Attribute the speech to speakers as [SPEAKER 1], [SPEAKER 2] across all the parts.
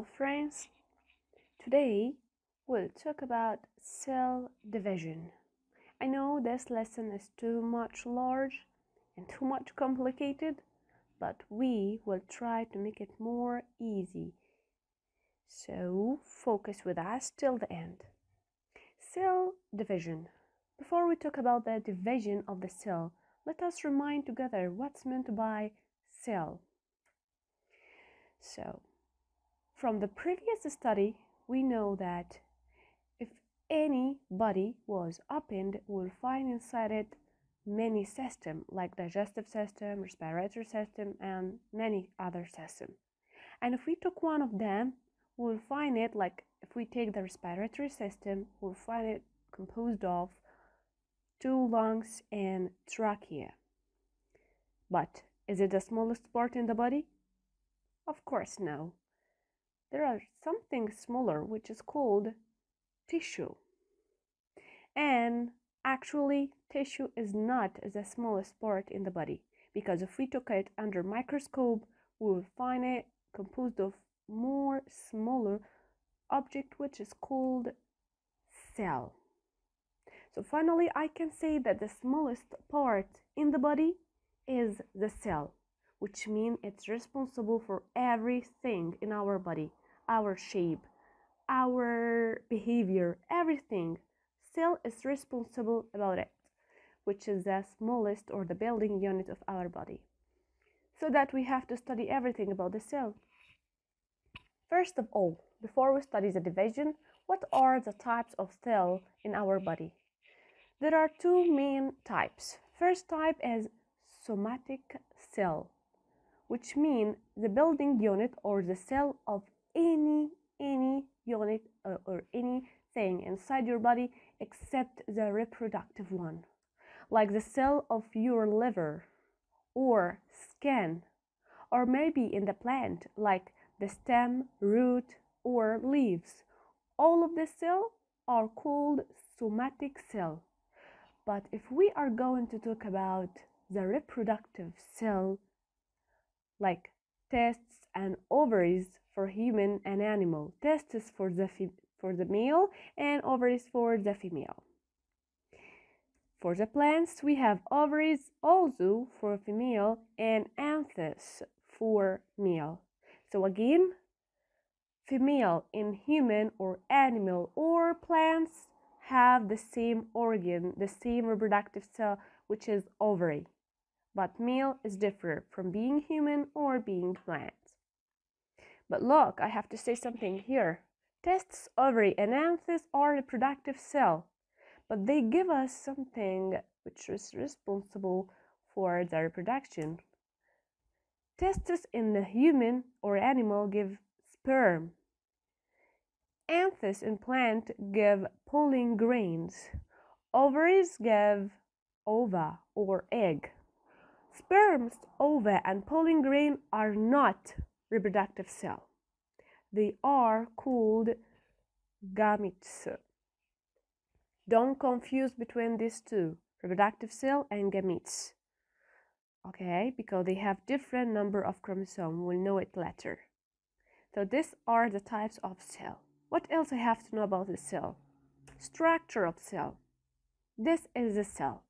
[SPEAKER 1] Hello friends, today we'll talk about cell division. I know this lesson is too much large and too much complicated, but we will try to make it more easy. So focus with us till the end. Cell division. Before we talk about the division of the cell, let us remind together what's meant by cell. So, from the previous study, we know that if any body was opened, we'll find inside it many systems like digestive system, respiratory system, and many other systems. And if we took one of them, we'll find it like if we take the respiratory system, we'll find it composed of 2 lungs and trachea. But is it the smallest part in the body? Of course no. There are something smaller which is called tissue. And actually tissue is not the smallest part in the body, because if we took it under microscope, we will find it composed of more smaller object which is called cell. So finally I can say that the smallest part in the body is the cell, which means it's responsible for everything in our body, our shape, our behavior, everything. Cell is responsible about it, which is the smallest or the building unit of our body. So that we have to study everything about the cell. First of all, before we study the division, what are the types of cell in our body? There are 2 main types. First type is somatic cell, which means the building unit or the cell of any unit or anything inside your body except the reproductive one, like the cell of your liver or skin, or maybe in the plant like the stem, root, or leaves. All of the cells are called somatic cell. But if we are going to talk about the reproductive cell, like testes and ovaries for human and animal, testes for the male and ovaries for the female. For the plants, we have ovaries also for female and anthes for male. So again, female in human or animal or plants have the same organ, the same reproductive cell, which is ovary. But male is different from being human or being plant. But look, I have to say something here. Testes, ovary, and anthes are reproductive cell, but they give us something which is responsible for the reproduction. Testes in the human or animal give sperm. Anthes in plant give pollen grains. Ovaries give ova or egg. Sperms, ova, and pollen grain are not reproductive cell. They are called gametes. Don't confuse between these two, reproductive cell and gametes. Okay, because they have different number of chromosomes. We'll know it later. So these are the types of cell. What else I have to know about the cell? Structure of cell. This is the cell.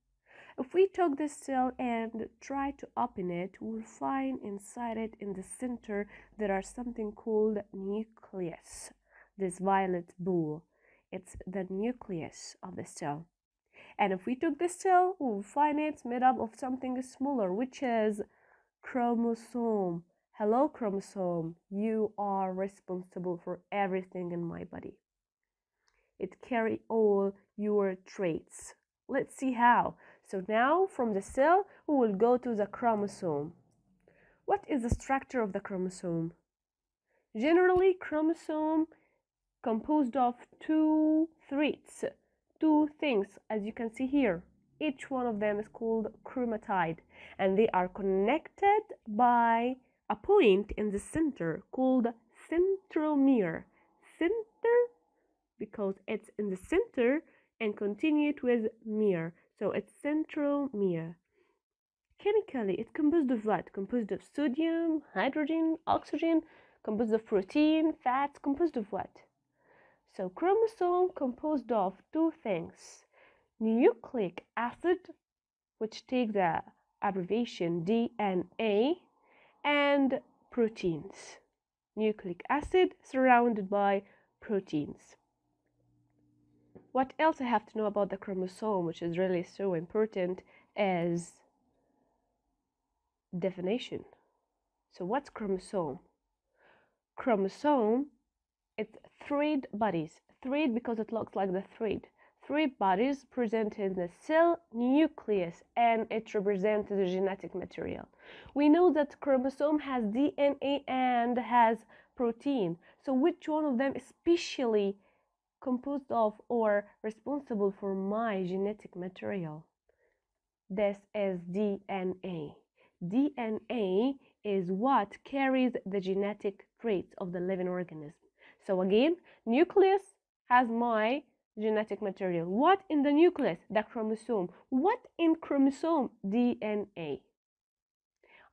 [SPEAKER 1] If we took this cell and try to open it, we'll find inside it in the center there are something called nucleus. This violet ball, it's the nucleus of the cell. And if we took this cell, we'll find it's made up of something smaller, which is chromosome. Hello chromosome, you are responsible for everything in my body. It carries all your traits. Let's see how. So now from the cell we will go to the chromosome. What is the structure of the chromosome? Generally, chromosome composed of 2 threads, 2 things, as you can see here. Each one of them is called chromatide, and they are connected by a point in the center called centromere. Center because it's in the center and continued with mere. So it's centromere. Chemically, it's composed of what? Composed of sodium, hydrogen, oxygen, Composed of protein, fats, composed of what? So chromosome composed of two things: nucleic acid, which take the abbreviation DNA, and proteins. Nucleic acid surrounded by proteins. What else I have to know about the chromosome, which is really so important, is definition. So what's chromosome? Chromosome, it's thread bodies. Thread because it looks like the thread. Thread bodies present in the cell nucleus, and it represents the genetic material. We know that chromosome has DNA and has protein. So which one of them is specially composed of or responsible for my genetic material? This is DNA. DNA is what carries the genetic traits of the living organism. So again, nucleus has my genetic material. What in the nucleus? The chromosome. What in chromosome? DNA.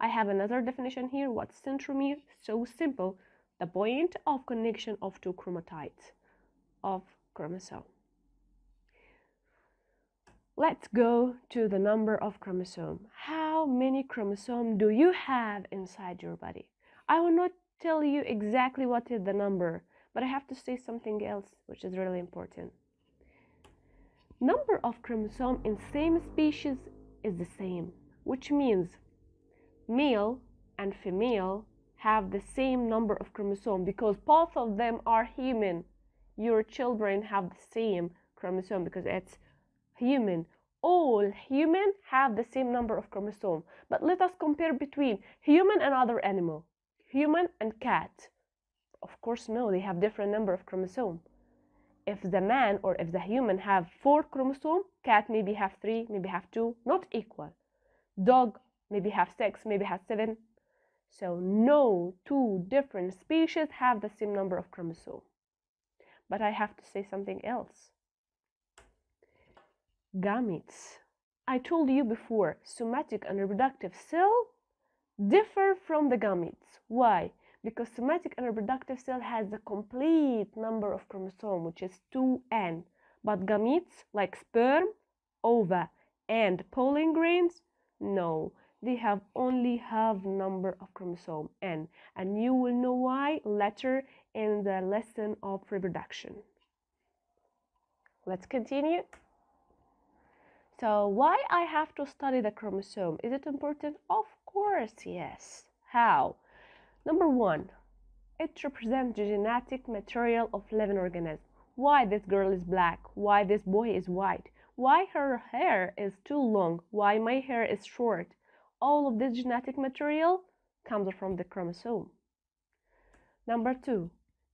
[SPEAKER 1] I have another definition here. What's centromere? So simple. The point of connection of two chromatides of chromosome. Let's go to the number of chromosomes. How many chromosomes do you have inside your body? I will not tell you exactly what is the number, but I have to say something else which is really important. Number of chromosomes in same species is the same, which means male and female have the same number of chromosomes because both of them are human. Your children have the same chromosome because it's human. All human have the same number of chromosomes. But let us compare between human and other animal. Human and cat. Of course, no, they have different number of chromosomes. If the man or if the human have 4 chromosomes, cat maybe have 3, maybe have 2, not equal. Dog maybe have 6, maybe have 7. So no two different species have the same number of chromosomes. But I have to say something else. Gametes. I told you before, somatic and reproductive cell differ from the gametes. Why? Because somatic and reproductive cell has the complete number of chromosomes, which is 2n. But gametes, like sperm, ova, and pollen grains, no. They have only half number of chromosome n. And you will know why later in the lesson of reproduction. Let's continue. So why I have to study the chromosome? Is it important? Of course, yes. How? Number 1, it represents the genetic material of living organism. Why this girl is black? Why this boy is white? Why her hair is too long? Why my hair is short? All of this genetic material comes from the chromosome. Number 2,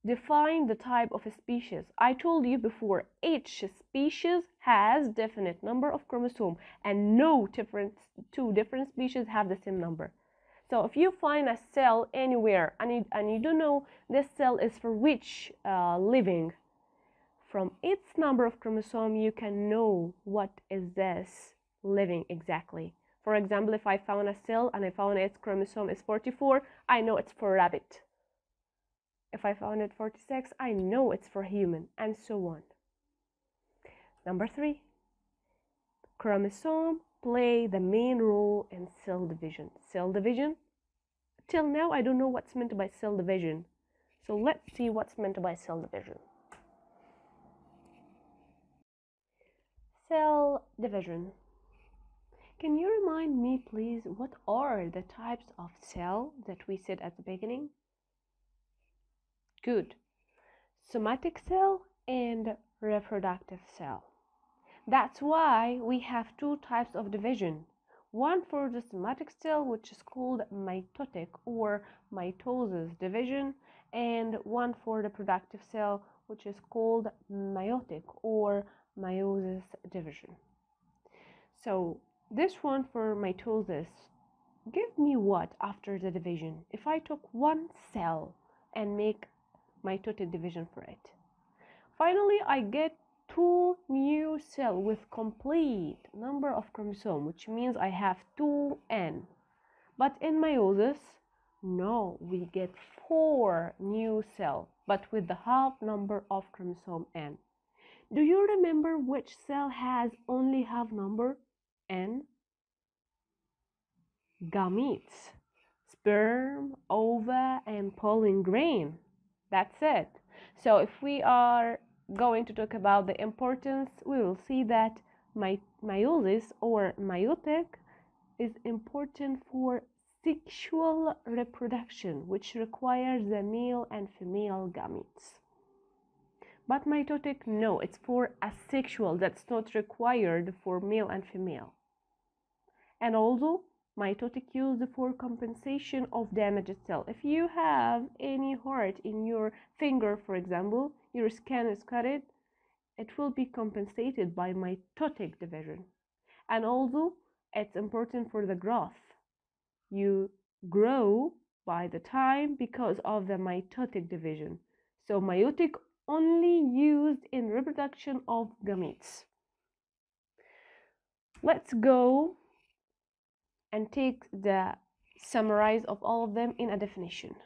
[SPEAKER 1] define the type of a species. I told you before, each species has definite number of chromosomes and no two different species have the same number. So if you find a cell anywhere and you don't know this cell is for which living, from its number of chromosomes you can know what is this living exactly. For example, if I found a cell and I found its chromosome is 44, I know it's for rabbit. If I found it 46, I know it's for human, and so on. Number 3, chromosome play the main role in cell division. Cell division? Till now, I don't know what's meant by cell division. So let's see what's meant by cell division. Cell division. Can you remind me, please, what are the types of cell that we said at the beginning? Good. Somatic cell and reproductive cell. That's why we have two types of division. One for the somatic cell, which is called mitotic or mitosis division, and one for the reproductive cell, which is called meiotic or meiosis division. So this one for mitosis, give me what after the division? If I took one cell and make mitotic division for it. Finally, I get 2 new cells with complete number of chromosomes, which means I have 2n. But in meiosis, No, we get 4 new cells, but with the half number of chromosome N. Do you remember which cell has only half number? N? Gametes. Sperm, ova, and pollen grain. That's it. So if we are going to talk about the importance, we will see that meiosis or meiotic is important for sexual reproduction, which requires the male and female gametes. But mitotic, no, it's for asexual, that's not required for male and female. And also, mitotic used for compensation of damaged cell. If you have any hurt in your finger, for example, your skin is cut, it will be compensated by mitotic division. And also, it's important for the growth. You grow by the time because of the mitotic division. So meiotic only used in reproduction of gametes. Let's go and take the summarize of all of them in a definition.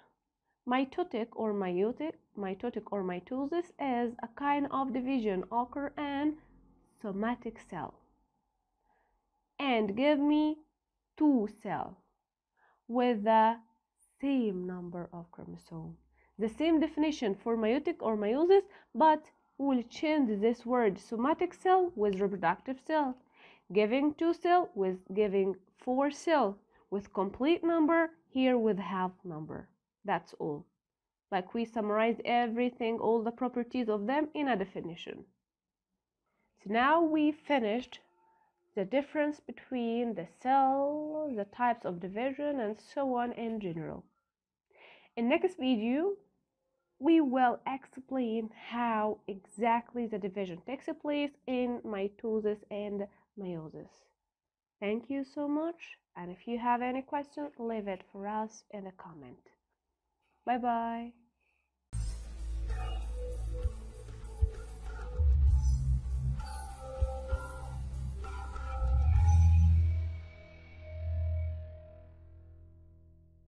[SPEAKER 1] Mitotic or mitosis is a kind of division occur in somatic cell and give me 2 cells with the same number of chromosomes. The same definition for meiotic or meiosis, but we'll change this word somatic cell with reproductive cell, giving 2 cells with giving 4 cells with complete number, here with half number. That's all. Like we summarized everything, all the properties of them in a definition. So now we finished the difference between the cell, the types of division, and so on in general. In next video, we will explain how exactly the division takes place in mitosis and meiosis. Thank you so much, and if you have any questions, leave it for us in the comment. Bye bye.